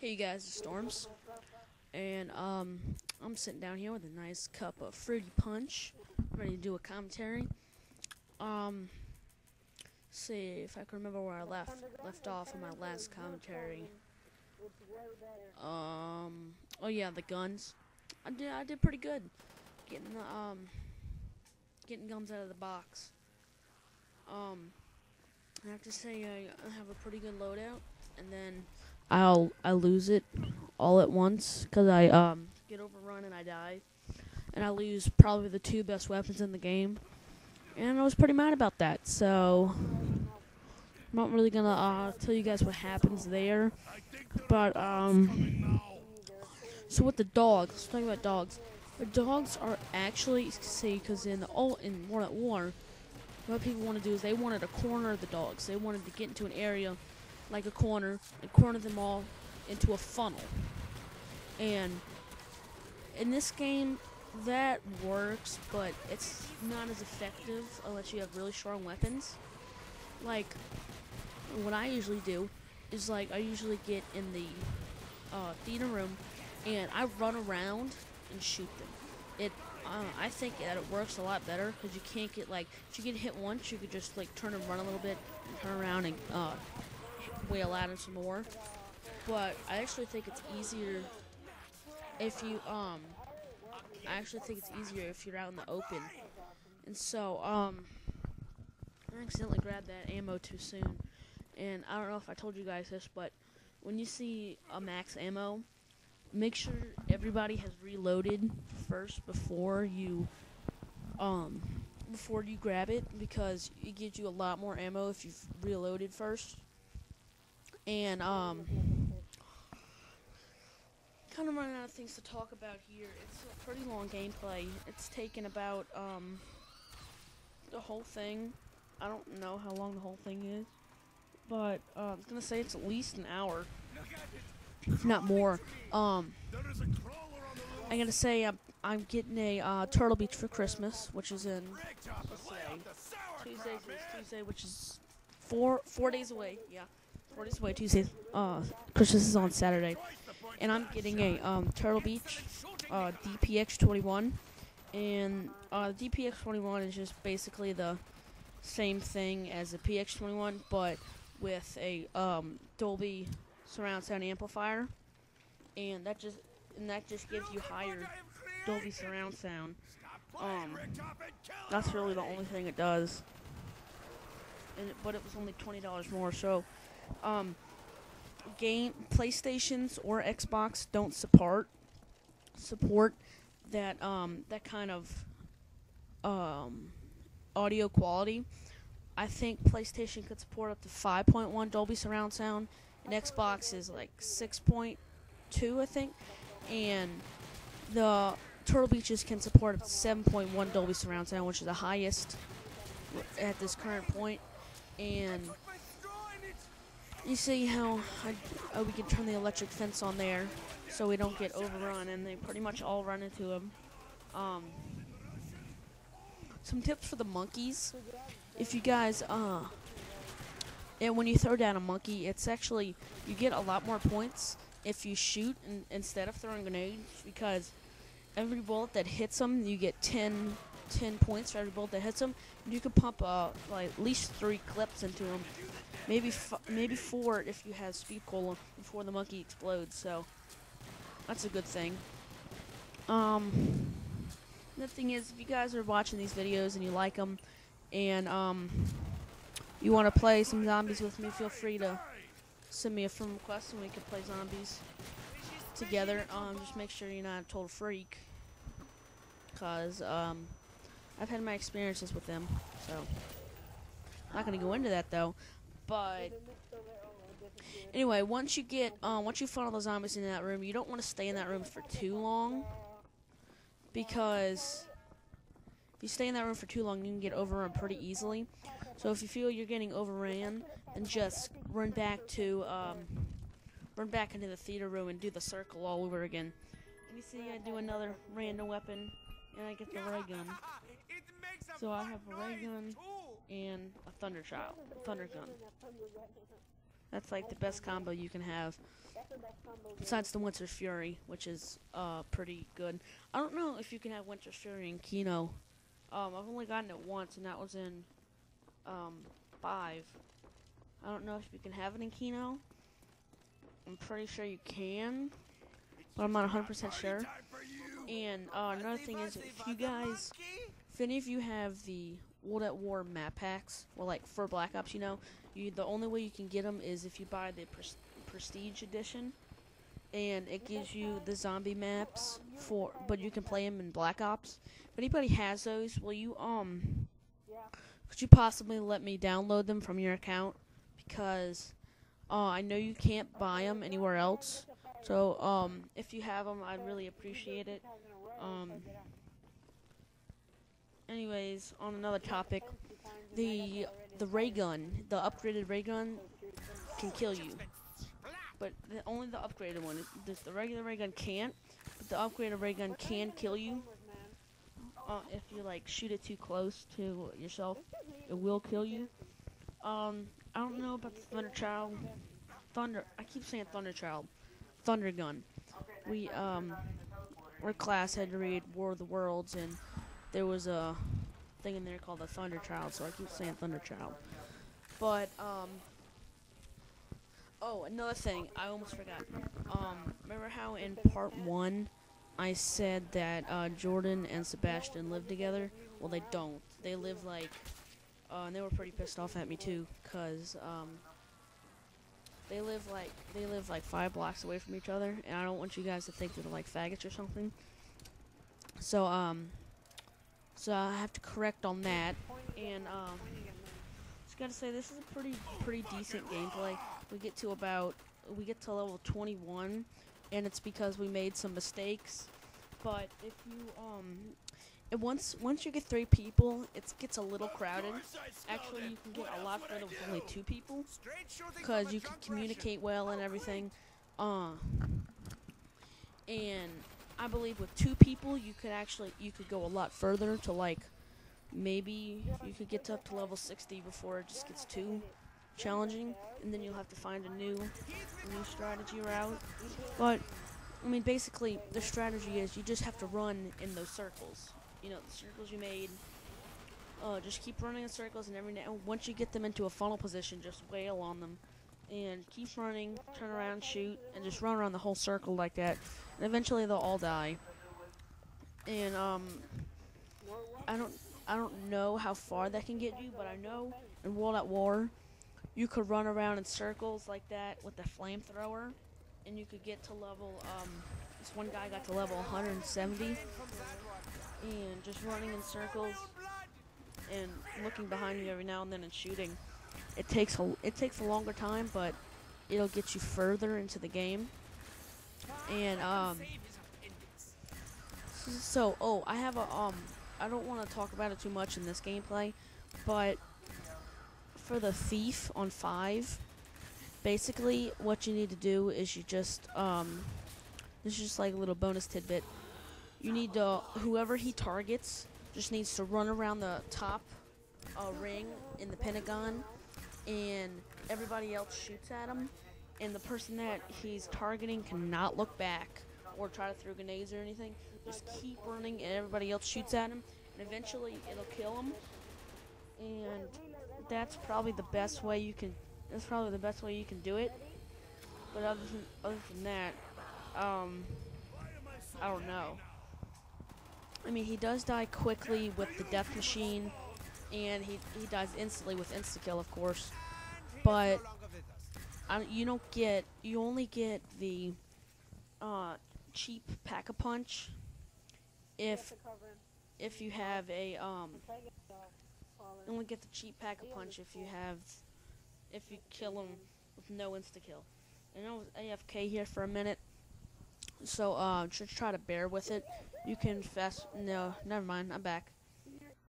Hey you guys, it's Storms, and I'm sitting down here with a nice cup of fruity punch, ready to do a commentary. Um, see if I can remember where I left off in my last commentary. Oh yeah, the guns. I did pretty good, getting guns out of the box. I have to say I have a pretty good loadout, and then I lose it all at once because I get overrun and I die, and I lose probably the two best weapons in the game, and I was pretty mad about that. So I'm not really gonna tell you guys what happens there, but so with the dogs, let's talk about dogs. The dogs are actually, see, because in World at War, what people want to do is they wanted to corner the dogs. They wanted to get into an area like a corner and corner them all into a funnel. And in this game, that works, but it's not as effective unless you have really strong weapons. Like, what I usually do is, like, I usually get in the theater room and I run around and shoot them. I think that it works a lot better because you can't get, like, if you get hit once, you could just, like, turn and run a little bit and turn around and wail at him some more. But I actually think it's easier if you I actually think it's easier if you're out in the open. And so I accidentally grabbed that ammo too soon, and I don't know if I told you guys this, but when you see a max ammo, make sure everybody has reloaded first before you grab it, because it gives you a lot more ammo if you've reloaded first. And kind of running out of things to talk about here. It's a pretty long gameplay. It's taken about the whole thing. I don't know how long the whole thing is, but I was gonna say it's at least an hour, if not more. I gotta say I'm getting a Turtle Beach for Christmas, which is in Tuesday, which is four days away. Yeah, 4 days away. Tuesday. Christmas is on Saturday, and I'm getting a Turtle Beach DPX-21, and the DPX-21 is just basically the same thing as the PX-21, but with a Dolby surround sound amplifier, and that just gives you higher Dolby surround sound. That's really the only thing it does. But it was only $20 more. So, PlayStations or Xbox don't support that kind of audio quality. I think PlayStation could support up to 5.1 Dolby surround sound, and Xbox is like 6.2, I think, and the Turtle Beaches can support up to 7.1 Dolby surround sound, which is the highest at this current point. And you see how we can turn the electric fence on there so we don't get overrun, and they pretty much all run into them. Some tips for the monkeys. If you guys, and when you throw down a monkey, it's actually, you get a lot more points if you shoot instead of throwing grenades, because every bullet that hits them, you get 10 points for every bullet that hits them. And you can pump like at least 3 clips into them, maybe 4 if you have speed cola before the monkey explodes. So that's a good thing. The thing is, if you guys are watching these videos and you like them, and you want to play some zombies with me, feel free to send me a friend request and we can play zombies together. Just make sure you're not a total freak, because I've had my experiences with them, so I'm not gonna go into that though. But anyway, once you funnel the zombies in that room, you don't want to stay in that room for too long, because if you stay in that room for too long, you can get overrun pretty easily. So if you feel you're getting overran, then just run back into the theater room and do the circle all over again. And you see, I do another random weapon, and I get the ray gun. So I have a ray gun and a thunder gun. That's like the best combo you can have. Besides the Winter's Fury, which is pretty good. I don't know if you can have Winter's Fury in Kino. I've only gotten it once, and that was in 5. I don't know if you can have it in Kino. I'm pretty sure you can, but I'm not 100% sure. And another thing is, if any of you have the World at War map packs, well, like for Black Ops, the only way you can get them is if you buy the Prestige Edition, and it gives you the zombie maps but you can play them in Black Ops. If anybody has those, could you possibly let me download them from your account? Because I know you can't buy them anywhere else. So if you have them, I'd really appreciate it. Anyways, on another topic, the ray gun, the upgraded ray gun, can kill you. But only the upgraded one. The regular ray gun can't, but the upgraded ray gun can kill you. If you like shoot it too close to yourself, it will kill you. I don't know about the I keep saying Thunder gun. Our class had to read War of the Worlds, and there was a thing in there called the Thunder Child, so I keep saying Thunder Child. But oh, another thing, I almost forgot. Remember how in part 1 I said that Jordan and Sebastian live together? Well, they don't. They live like, and they were pretty pissed off at me too, cause they live like 5 blocks away from each other, and I don't want you guys to think they're like faggots or something. So so I have to correct on that, and just gotta say this is a pretty decent gameplay. We get to level 21, and it's because we made some mistakes. But if you once you get 3 people, it gets a little crowded. Actually, you can get a lot further with only 2 people, because you can communicate well and everything. And I believe with 2 people, you could go a lot further to like maybe you could get up to level 60 before it just gets too challenging, and then you'll have to find a new strategy route. But I mean, basically, the strategy is you just have to run in those circles. The circles you made. Just keep running in circles, and once you get them into a funnel position, just wail on them, and keep running, turn around, shoot, and just run around the whole circle like that. And eventually, they'll all die. And I don't know how far that can get you, but I know in World at War, you could run around in circles like that with the flamethrower, and you could get to level, this one guy got to level 170, and just running in circles, and looking behind you every now and then and shooting. It takes a longer time, but it'll get you further into the game. And, I have a, I don't want to talk about it too much in this gameplay, but for the thief on 5, basically what you need to do is you just this is just like a little bonus tidbit. You need to, whoever he targets just needs to run around the top ring in the Pentagon, and everybody else shoots at him, and the person that he's targeting cannot look back or try to throw grenades or anything. Just keep running, and everybody else shoots at him, and eventually it'll kill him. And that's probably the best way you can. That's probably the best way you can do it. But other than that, I don't know. I mean, he does die quickly with the death machine, and he dies instantly with insta-kill, of course. But you only get the cheap pack-a-punch if you have a you only get the cheap pack-a-punch if you kill him with no insta-kill. And I was AFK here for a minute, so just try to bear with it. You can no, never mind, I'm back.